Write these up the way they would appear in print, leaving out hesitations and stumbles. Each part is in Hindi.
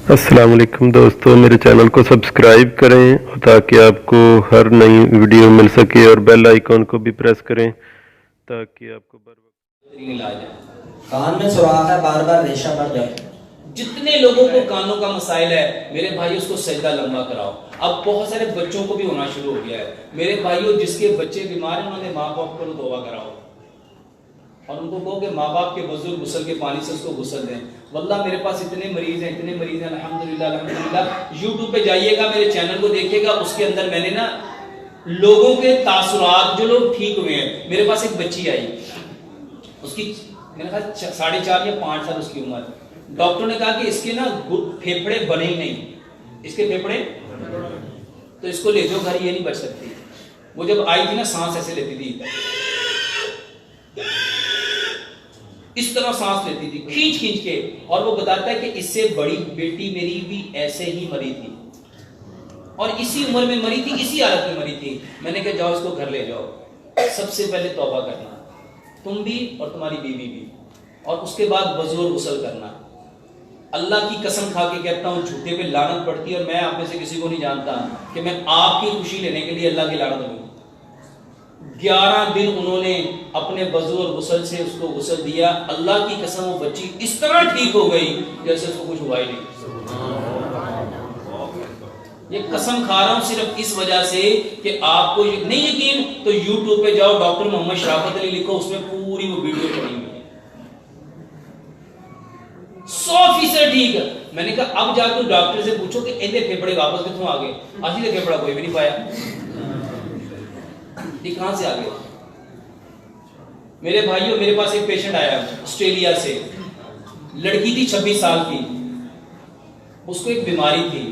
अस्सलाम वालेकुम दोस्तों, मेरे चैनल को सब्सक्राइब करें ताकि आपको हर नई वीडियो मिल सके और बेल आइकॉन को भी प्रेस करें ताकि आपको बेहतरीन इलाज है। कान में सुराख है, बार बार रेशा बढ़ जाए। जितने लोगों को कानों का मसाइल है मेरे भाई उसको सजदा लंबा कराओ। अब बहुत सारे बच्चों को भी होना शुरू हो गया है मेरे भाइयों, जिसके बच्चे बीमार हैं उन्होंने माँ बाप को तौबा कराओ और उनको कहो कि माँ बाप के बुजुर्ग गुस्ल के पानी से उसको गुस्ल दें। वल्लाह मेरे पास इतने मरीज हैं अल्हम्दुलिल्लाह अल्हम्दुलिल्लाह। यूट्यूब पे जाइएगा, मेरे चैनल को देखिएगा, उसके अंदर मैंने ना लोगों के तासुरात जो लोग ठीक हुए हैं। मेरे पास एक बच्ची आई, उसकी मैंने कहा 4.5 या 5 साल उसकी उम्र। डॉक्टर ने कहा कि इसके ना फेफड़े बने ही नहीं, इसके फेफड़े, तो इसको ले जाओ घर, ये नहीं बच सकती। वो जब आई थी ना सांस ऐसे लेती थी, इस तरह सांस लेती थी खींच खींच के, और वो बताता है कि इससे बड़ी बेटी मेरी भी ऐसे ही मरी थी और इसी उम्र में मरी थी, इसी हालत में मरी थी। मैंने कहा जाओ इसको घर ले जाओ, सबसे पहले तौबा करना तुम भी और तुम्हारी बीवी भी, और उसके बाद वज़ू और गुस्ल करना। अल्लाह की कसम खा के कहता हूँ झूठे पे लानत पड़ती है, और मैं आप में से किसी को नहीं जानता कि मैं आपकी खुशी लेने के लिए अल्लाह की लानत लूं। 11 दिन उन्होंने अपने वज़ू और गुस्ल से उसको गुस्ल दिया, अल्लाह की कसम वो बच्ची इस तरह ठीक हो गई जैसे उसको कुछ हुआ ही नहीं। ये कसम खा रहा हूं सिर्फ इस वजह से कि आपको ये नहीं यकीन तो यूट्यूब पे जाओ, डॉक्टर मोहम्मद शराफत अली लिखो, उसमें पूरी वो वीडियो पड़ी हुई है, 100% ठीक है। मैंने कहा अब जाकर डॉक्टर से पूछो कि इनके फेफड़े वापस कितों आ गए। आधी तो फेफड़ा कोई भी नहीं पाया, ये कहां से आ गए। मेरे भाइयों, मेरे पास एक पेशेंट आया ऑस्ट्रेलिया से, लड़की थी 26 साल की, उसको एक बीमारी थी,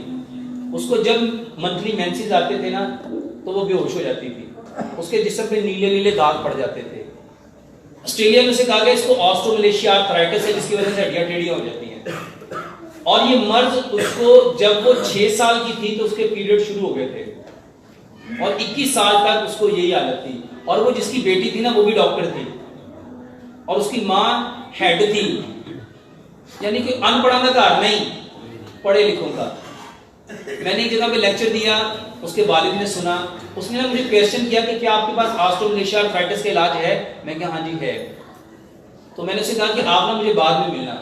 उसको जब मंथली मेंसेस आते थे ना तो वो बेहोश हो जाती थी, उसके जिस्म पे नीले नीले दाग पड़ जाते थे। ऑस्ट्रेलिया में से कहा गया इसको ऑस्ट्रोमलेशिया आर्थराइटिस है, जिसकी वजह से हड्डियां टेढ़ियां हो जाती हैं। और ये मर्ज उसको जब वो 6 साल की थी तो उसके पीरियड शुरू हो गए थे और 21 साल तक उसको यही हालत थी। और वो जिसकी बेटी थी ना वो भी डॉक्टर थी और उसकी माँ हेड थी, यानी कि अनपढ़ा का घर नहीं, पढ़े लिखों का। मैंने एक जगह पे लेक्चर दिया, उसके वालिद ने सुना, उसने ना मुझे क्वेश्चन किया कि क्या आपके पास ऑस्ट्रोमलेशिया आर्थराइटिस का इलाज है। मैं कहा हाँ जी है। तो मैंने उससे कहा कि आप ना मुझे बाद में मिलना।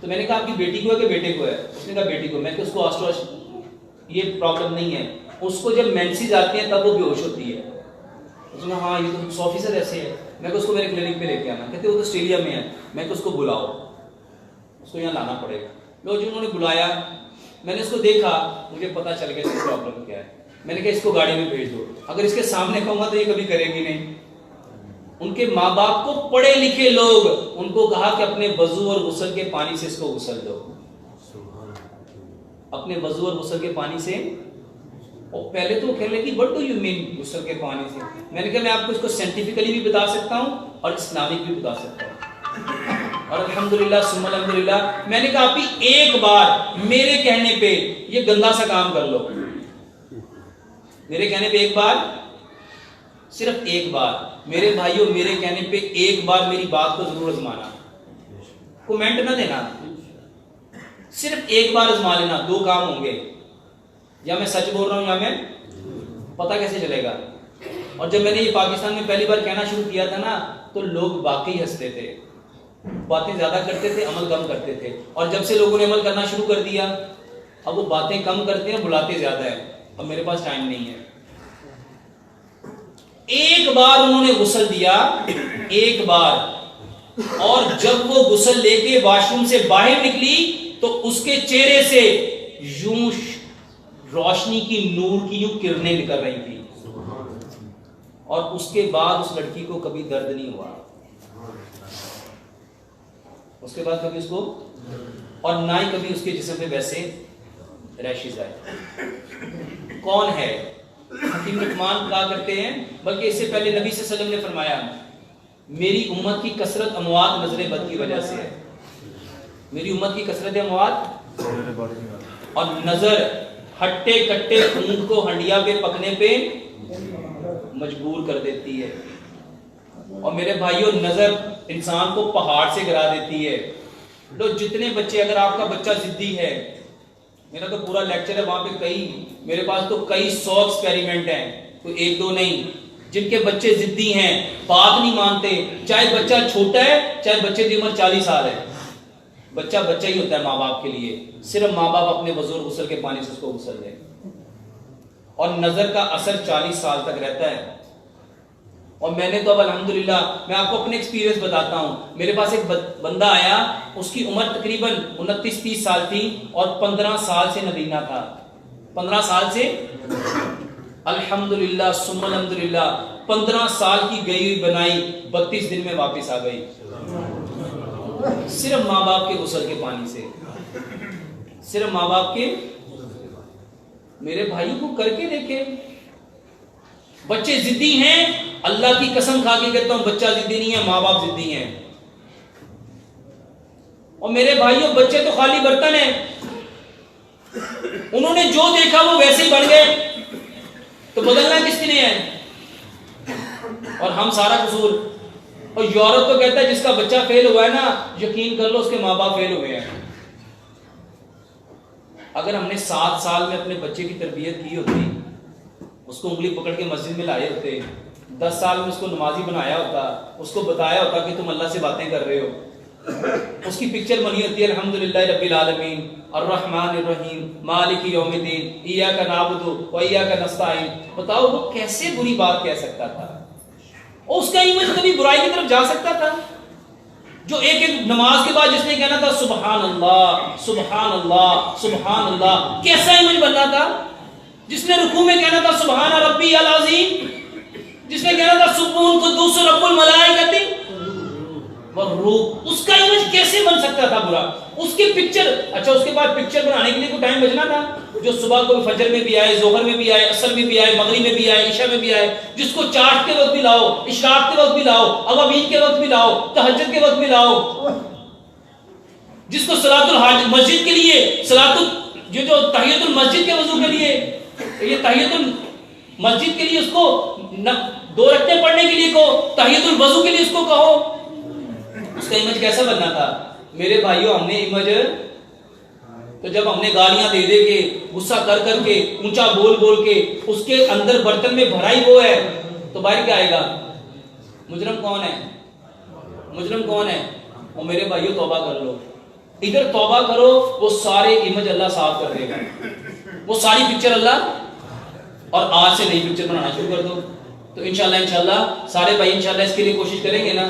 तो मैंने कहा आपकी बेटी को है कि बेटे को है। उसने कहा बेटी को। मैं कि उसको ये प्रॉब्लम नहीं है, उसको जब मेंसेस आती हैं तब वो बेहोश होती है। उसने कहा हाँ ये तो 100% ऐसे है। मैं उसको मेरे क्लिनिक पे लेके आना, कहते वो तो ऑस्ट्रेलिया में है। मैं उसको बुलाओ, उसको यहाँ लाना पड़ेगा। लो जी उन्होंने बुलाया, मैंने इसको देखा, मुझे पता चल गया इसकी प्रॉब्लम क्या है। मैंने कहा इसको गाड़ी में भेज दो, अगर इसके सामने कहूंगा तो ये कभी करेगी नहीं। उनके माँ बाप को पढ़े लिखे लोग, उनको कहा कि अपने वजू और गुस्ल के पानी से इसको गुस्ल दो, अपने वजू और गुस्ल के पानी से। और पहले तो कहने लगी व्हाट डू यू मीन गुस्ल के पानी से। मैंने कहा मैं आपको इसको साइंटिफिकली भी बता सकता हूँ और इस्लामिक भी बता सकता हूँ। और अल्हम्दुलिल्लाह सुम्मा अल्हम्दुलिल्लाह, मैंने कहा आप एक बार मेरे कहने पे ये गंदा सा काम कर लो, मेरे कहने पे एक बार, सिर्फ एक बार। मेरे भाइयों मेरे कहने पे एक बार मेरी बात को जरूर आजमाना, कमेंट ना देना, सिर्फ एक बार आजमा लेना। 2 काम होंगे, या मैं सच बोल रहा हूं या मैं, पता कैसे चलेगा। और जब मैंने ये पाकिस्तान में पहली बार कहना शुरू किया था ना तो लोग वाकई हंसते थे, बातें ज्यादा करते थे, अमल कम करते थे। और जब से लोगों ने अमल करना शुरू कर दिया, अब वो बातें कम करते हैं, बुलाते ज्यादा है। अब मेरे पास टाइम नहीं है। एक बार उन्होंने गुस्ल दिया, एक बार, और जब वो गुस्ल लेके वॉशरूम से बाहर निकली तो उसके चेहरे से यूं रोशनी की, नूर की यूं किरणें निकल रही थी। और उसके बाद उस लड़की को कभी दर्द नहीं हुआ, उसके बाद कभी उसको, और ना ही कभी उसके जिस्म पे वैसे रैशेस आए। कौन है? हकीम लुकमान कहा करते हैं, बल्कि इससे पहले नबी सल्लल्लाहु अलैहि वसल्लम ने फरमाया मेरी उम्मत की कसरत अमवात नजर बद की वजह से है। मेरी उम्मत की कसरत अमवात और नजर हट्टे कट्टे ऊंट को हंडिया पे पकने पे मजबूर कर देती है। और मेरे भाइयों नजर इंसान को पहाड़ से गिरा देती है। लो जितने बच्चे, अगर आपका बच्चा जिद्दी है, मेरा तो पूरा लेक्चर है, वहां पे मेरे पास तो कई 100 एक्सपेरिमेंट हैं, तो एक दो नहीं, जिनके बच्चे जिद्दी हैं, बात नहीं मानते, चाहे बच्चा छोटा है चाहे बच्चे की उम्र 40 साल है, बच्चा बच्चा ही होता है माँ बाप के लिए। सिर्फ माँ बाप अपने वजूर गुस्ल के पानी से उसको गुस्ल दे, और नजर का असर 40 साल तक रहता है। और मैंने तो अब अल्हम्दुलिल्लाह, मैं आपको अपने एक्सपीरियंस बताता हूं, मेरे पास एक बंदा आया, उसकी उम्र तकरीबन 29-30 साल थी और 15 साल से नबीना था, 15 साल से अल्हम्दुलिल्लाह सुम्मा अल्हम्दुलिल्लाह 15 साल की गई हुई बनाई 32 दिन में वापस आ गई, सिर्फ माँ बाप के गुस्ल के पानी से, सिर्फ माँ बाप के। मेरे भाई को करके देखे, बच्चे जिद्दी हैं, अल्लाह की कसम खा के कहता हूं बच्चा जिद्दी नहीं है, माँ बाप जिद्दी हैं। और मेरे भाइयों बच्चे तो खाली बर्तन है, उन्होंने जो देखा वो वैसे ही बन गए, तो बदलना किसने है? और हम सारा कसूर। और यूरोप तो कहता है जिसका बच्चा फेल हुआ है ना, यकीन कर लो उसके माँ बाप फेल हुए हैं। अगर हमने 7 साल में अपने बच्चे की तरबियत की होती, उसको उंगली पकड़ के मस्जिद में लाए होते, 10 साल में उसको नमाजी बनाया होता, उसको बताया होता कि तुम अल्लाह से बातें कर रहे हो, उसकी पिक्चर बनी होती है अल्हम्दुलिल्लाह रब्बिल आलमीन अर्रहमानिर रहीम मालिकी यौमिद्दीन इय्याका नअबुदु व इय्याका नस्तईन। बताओ वो कैसे बुरी बात कह सकता था, और उसका इमेज कभी बुराई की तरफ जा सकता था? जो एक एक नमाज के बाद जिसने कहना था सुबहान अल्लाह सुबहान अल्लाह सुबहान अल्लाह, कैसा इमेज बनना था? जिसने रुकू में कहना था सुबहान रब्बी अल अज़ीम, जिसने कहना था सुब्बुन कुद्दूस रब्बुल मलाइकति व रूह, उसका इमेज कैसे बन सकता था बुरा? उसकी पिक्चर, अच्छा उसके बाद पिक्चर बनाने के लिए कोई टाइम बचना था, जो सुबह को फजर में भी आए, जोहर में भी आए, असर में भी आए, मगरिब में भी आए, इशा में भी आए, जिसको चाट के वक्त भी लाओ, इशराक के वक्त भी लाओ, अवामीन के वक्त भी लाओ, तहज्जुद के वक्त भी लाओ, जिसको सलातुल हाज मस्जिद के लिए सलातुल जो तहियतुल मस्जिद के वजू के लिए, ये तहियतुल मस्जिद के लिए उसको 2 रकअतें पढ़ने के लिए कहो, तहियतुल वजू के लिए उसको कहो, उसका इमेज कैसा बनना था? मेरे भाइयों हमने इमेज, तो जब हमने गालियां दे दे के, गुस्सा कर कर के, ऊंचा बोल बोल के, उसके अंदर बर्तन में भराई वो है, तो बाहर क्या आएगा? मुजरम कौन है? मुजरम कौन है? वो मेरे भाइयों तौबा कर लो, इधर तौबा करो, वो सारे इमेज अल्लाह साफ कर देगा, वो सारी पिक्चर अल्लाह। और आज से नई पिक्चर बनाना शुरू कर दो, तो इंशाल्लाह सारे भाई इंशाल्लाह इसके लिए कोशिश करेंगे ना।